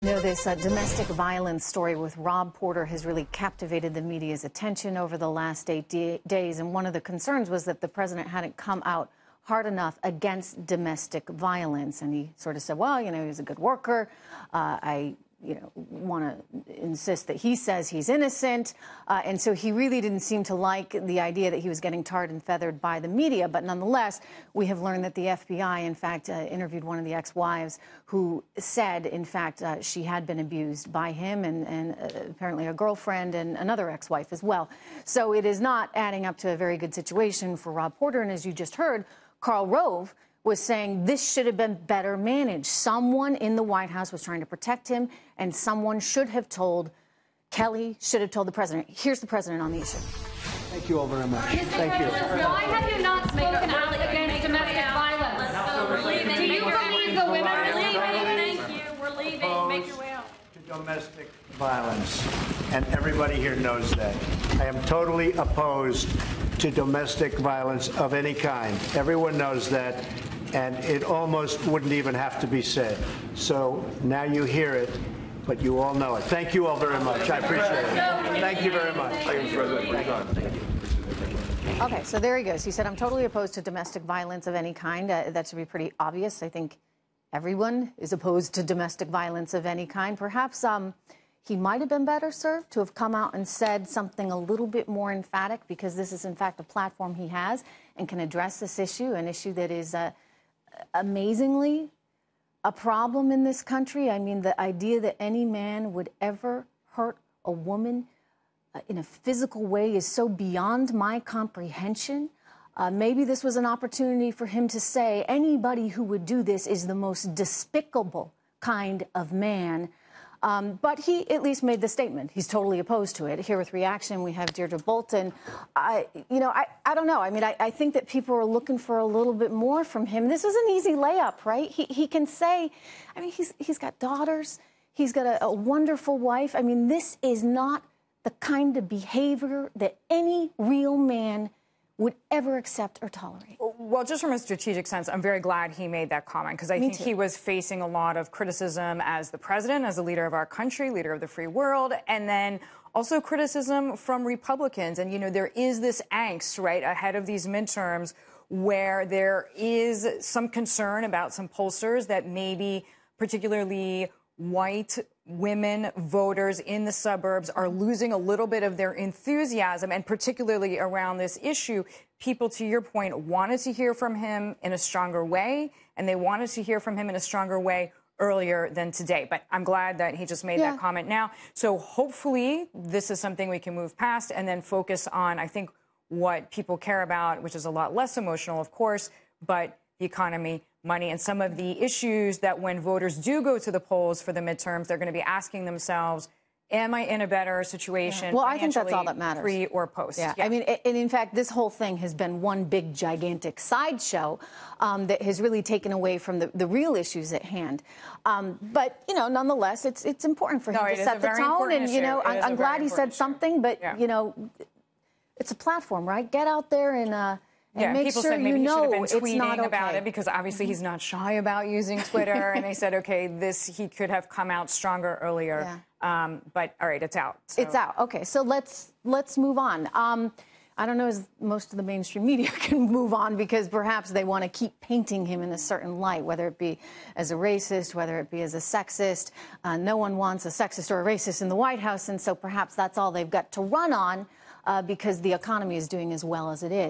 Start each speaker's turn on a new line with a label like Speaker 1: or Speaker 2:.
Speaker 1: This domestic violence story with Rob Porter has really captivated the media's attention over the last 8 days. And one of the concerns was that the president hadn't come out hard enough against domestic violence. And he sort of said, well, he's a good worker. I want to insist that he says he's innocent. And so he really didn't seem to like the idea that he was getting tarred and feathered by the media. But nonetheless, we have learned that the FBI, in fact, interviewed one of the ex-wives who said, in fact, she had been abused by him and apparently a girlfriend and another ex-wife as well. So it is not adding up to a very good situation for Rob Porter. And as you just heard, Karl Rove was saying this should have been better managed. Someone in the White House was trying to protect him, and someone should have told, Kelly should have told the president. Here's the president on the issue.
Speaker 2: Thank you all very much. Thank you.
Speaker 3: Why have you not spoken out against domestic violence? We're leaving. Do you believe the women are leaving? Thank you. We're leaving. Make your way out.
Speaker 2: To domestic violence, and everybody here knows that. I am totally opposed to domestic violence of any kind. Everyone knows that. And it almost wouldn't even have to be said. So now you hear it, but you all know it. Thank you all very much. I appreciate it. Thank you very much.
Speaker 1: Okay, so there he goes. He said, I'm totally opposed to domestic violence of any kind. That should be pretty obvious. I think everyone is opposed to domestic violence of any kind. Perhaps he might have been better served to have come out and said something a little bit more emphatic, because this is, in fact, a platform he has and can address this issue, an issue that is amazingly a problem in this country. I mean, the idea that any man would ever hurt a woman in a physical way is so beyond my comprehension. Maybe this was an opportunity for him to say anybody who would do this is the most despicable kind of man. But he at least made the statement. He's totally opposed to it. Here with reaction, we have Deirdre Bolton. I don't know. I mean, I think that people are looking for a little bit more from him. This was an easy layup, right? He can say, I mean, he's got daughters. He's got a wonderful wife. I mean, this is not the kind of behavior that any real man would ever accept or tolerate.
Speaker 4: Well, just from a strategic sense, I'm very glad he made that comment, because I think he was facing a lot of criticism as the president, as the leader of our country, leader of the free world, and then also criticism from Republicans. And, there is this angst, right, ahead of these midterms where there is some concern about some pollsters that maybe particularly white women voters in the suburbs are losing a little bit of their enthusiasm, and particularly around this issue, people, to your point, wanted to hear from him in a stronger way, and they wanted to hear from him in a stronger way earlier than today. But I'm glad that he just made that comment now. So hopefully this is something we can move past and then focus on, I think, what people care about, which is a lot less emotional, of course, but the economy, money, and some of the issues that when voters do go to the polls for the midterms, they're going to be asking themselves, am I in a better situation?
Speaker 1: Well, I think that's all that matters.
Speaker 4: Pre or post.
Speaker 1: I mean, and in fact, this whole thing has been one big, gigantic sideshow that has really taken away from the real issues at hand. But, nonetheless, it's important for him to set the tone. And, I'm glad he said something, but, it's a platform, right? Get out there and make
Speaker 4: people
Speaker 1: sure
Speaker 4: said maybe
Speaker 1: you know
Speaker 4: he should have been tweeting about
Speaker 1: okay.
Speaker 4: it, because obviously he's not shy about using Twitter. And they said, okay, he could have come out stronger earlier. But all right, it's out. So.
Speaker 1: It's out. Okay, so let's move on. I don't know as most of the mainstream media can move on, because perhaps they want to keep painting him in a certain light, whether it be as a racist, whether it be as a sexist. No one wants a sexist or a racist in the White House, and so perhaps that's all they've got to run on, because the economy is doing as well as it is.